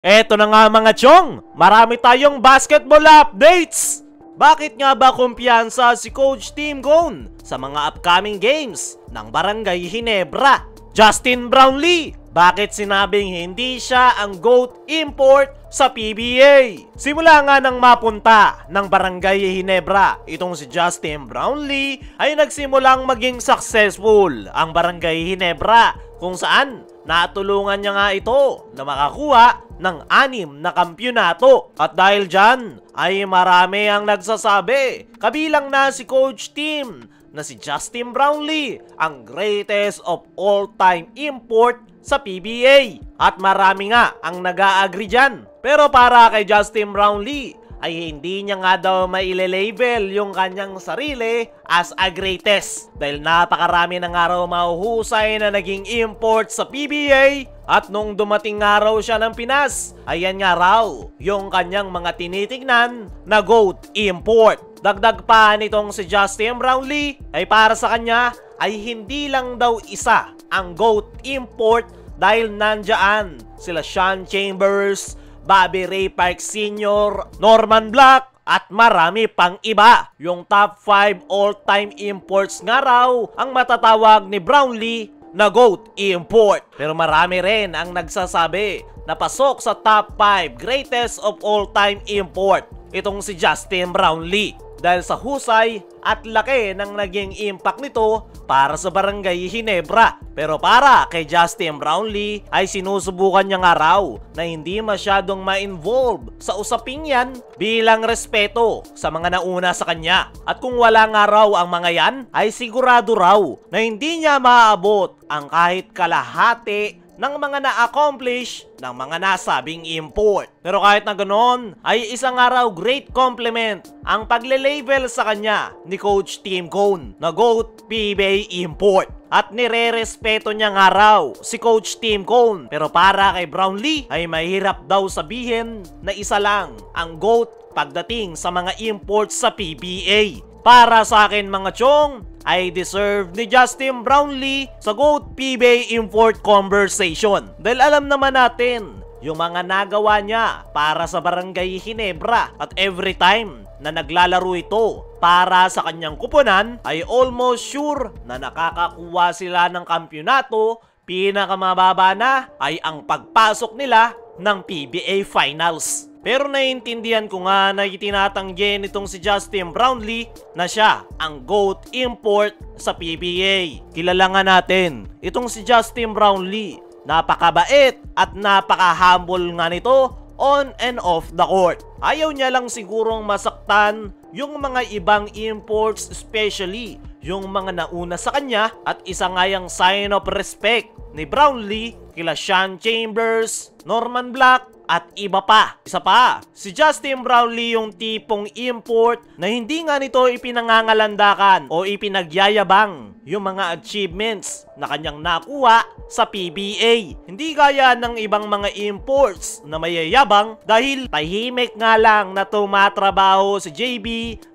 Eto na nga mga chong, marami tayong basketball updates! Bakit nga ba kumpiyansa si Coach Tim Cone sa mga upcoming games ng Barangay Ginebra? Justin Brownlee, bakit sinabing hindi siya ang GOAT import sa PBA? Simula nga nang mapunta ng Barangay Ginebra, itong si Justin Brownlee ay nagsimulang maging successful ang Barangay Ginebra kung saan natulungan niya nga ito na makakuha ng 6 na kampyonato. At dahil dyan ay marami ang nagsasabi, kabilang na si Coach Tim, na si Justin Brownlee ang greatest of all-time import sa PBA. At marami nga ang nag-a-agree dyan. Pero para kay Justin Brownlee ay hindi niya nga daw maile-label yung kanyang sarili as a greatest. Dahil napakarami na nga raw mahuhusay na naging import sa PBA. At nung dumating nga raw siya ng Pinas, ayan nga raw yung kanyang mga tinitignan na GOAT import. Dagdag pa nitong si Justin Brownlee ay para sa kanya ay hindi lang daw isa ang GOAT import dahil nandyan sila Sean Chambers, Bobby Ray Parks Sr., Norman Black, at marami pang iba. Yung top 5 all-time imports nga raw ang matatawag ni Brownlee na GOAT import. Pero marami rin ang nagsasabi na pasok sa top 5 greatest of all-time import itong si Justin Brownlee dahil sa husay at laki ng naging impact nito para sa Barangay Ginebra. Pero para kay Justin Brownlee ay sinusubukan niya nga raw na hindi masyadong ma-involve sa usaping yan bilang respeto sa mga nauna sa kanya. At kung wala nga raw ang mga yan ay sigurado raw na hindi niya maaabot ang kahit kalahati ng mga na-accomplish ng mga nasabing import. Pero kahit na ganoon, ay isang araw great compliment ang pagle-label sa kanya ni Coach Tim Cone na GOAT PBA import. At nire-respeto niya nga raw si Coach Tim Cone. Pero para kay Brownlee ay mahirap daw sabihin na isa lang ang GOAT pagdating sa mga imports sa PBA. Para sa akin mga chong, ay deserve ni Justin Brownlee sa GOAT PBA import conversation. Dahil alam naman natin yung mga nagawa niya para sa Barangay Ginebra. At every time na naglalaro ito para sa kanyang kuponan ay almost sure na nakakakuha sila ng kampyonato. Pinakamababa na ay ang pagpasok nila ng PBA Finals. Pero naiintindihan ko nga na itinatanggi nitong si Justin Brownlee na siya ang GOAT import sa PBA. Kilala nga natin itong si Justin Brownlee. Napakabait at napaka-humble nga nito on and off the court. Ayaw niya lang sigurong masaktan yung mga ibang imports, especially yung mga nauna sa kanya. At isa nga yung sign of respect ni Brownlee kila Sean Chambers, Norman Black, at iba pa. Isa pa, si Justin Brownlee yung tipong import na hindi nga nito ipinangangalandakan o ipinagyayabang yung mga achievements na kanyang nakuha sa PBA. Hindi gaya ng ibang mga imports na mayayabang dahil tahimik nga lang na tumatrabaho si JB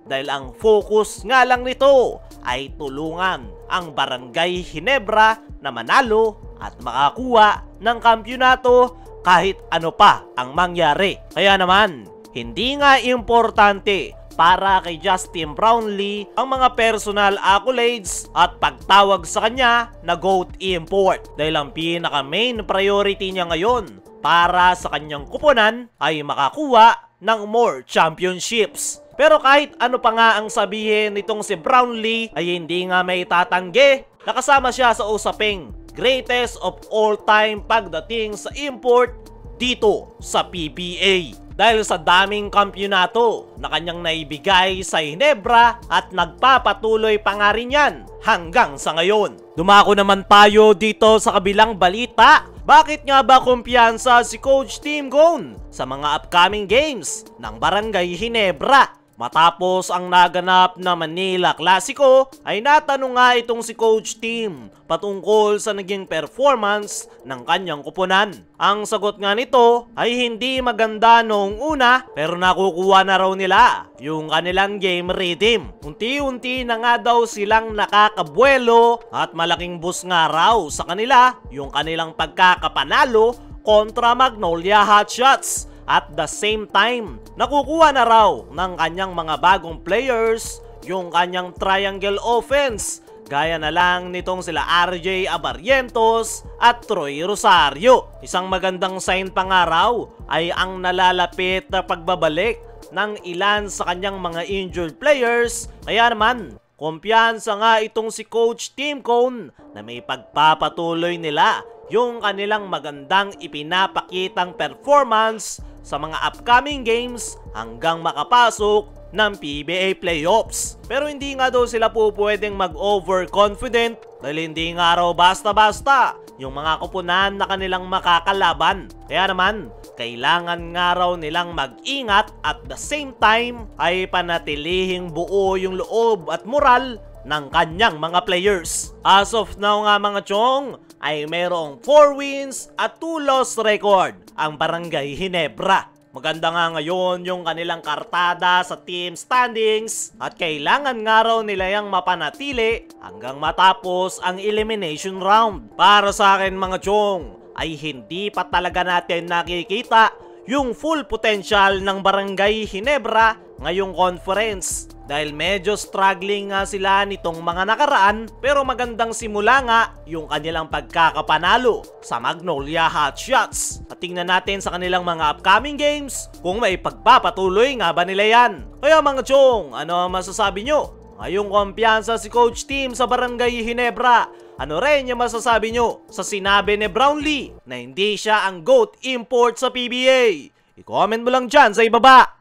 dahil ang focus nga lang nito ay tulungan ang Barangay Ginebra na manalo at makakuha ng kampyonato kahit ano pa ang mangyari. Kaya naman, hindi nga importante para kay Justin Brownlee ang mga personal accolades at pagtawag sa kanya na GOAT import. Dahil ang pinaka main priority niya ngayon para sa kanyang kuponan ay makakuha ng more championships. Pero kahit ano pa nga ang sabihin nitong si Brownlee ay hindi nga may tatanggi. Nakasama siya sa usaping greatest of all time pagdating sa import dito sa PBA. Dahil sa daming kampyonato na kanyang naibigay sa Ginebra at nagpapatuloy pa nga rin yan hanggang sa ngayon. Dumako naman tayo dito sa kabilang balita. Bakit nga ba kumpiyansa si Coach Tim Cone sa mga upcoming games ng Barangay Ginebra? Matapos ang naganap na Manila Clasico ay natanong nga itong si Coach Tim patungkol sa naging performance ng kanyang kuponan. Ang sagot nga nito ay hindi maganda noong una pero nakukuha na raw nila yung kanilang game rhythm. Unti-unti na nga daw silang nakakabuelo at malaking boost nga raw sa kanila yung kanilang pagkakapanalo kontra Magnolia Hotshots. At the same time, nakukuha na raw ng kanyang mga bagong players yung kanyang triangle offense. Gaya na lang nitong sila RJ Abarrientos at Troy Rosario. Isang magandang sign pa nga raw ay ang nalalapit na pagbabalik ng ilan sa kanyang mga injured players. Kaya naman, kumpiyansa nga itong si Coach Tim Cone na may pagpapatuloy nila yung kanilang magandang ipinapakitang performance sa mga upcoming games hanggang makapasok ng PBA Playoffs. Pero hindi nga daw sila po pwedeng mag-overconfident dahil hindi nga raw basta-basta yung mga kupunan na kanilang makakalaban. Kaya naman, kailangan nga raw nilang mag-ingat at the same time ay panatilihing buo yung loob at moral ng kanyang mga players. As of now nga mga chong, ay mayroong 4 wins at 2 loss record ang Barangay Ginebra. Maganda nga ngayon yung kanilang kartada sa team standings at kailangan nga raw nila yung mapanatili hanggang matapos ang elimination round. Para sa akin mga chong, ay hindi pa talaga natin nakikita yung full potential ng Barangay Ginebra ngayong conference. Dahil medyo struggling nga sila nitong mga nakaraan, pero magandang simula nga yung kanilang pagkakapanalo sa Magnolia Hotshots. At tingnan natin sa kanilang mga upcoming games kung may pagpapatuloy nga ba nila yan. Kaya mga chong, ano ang masasabi nyo? Ngayong kumpiyansa si Coach Tim sa Barangay Ginebra, ano rin yung masasabi nyo sa sinabi ni Brownlee na hindi siya ang GOAT import sa PBA? I-comment mo lang dyan sa ibaba.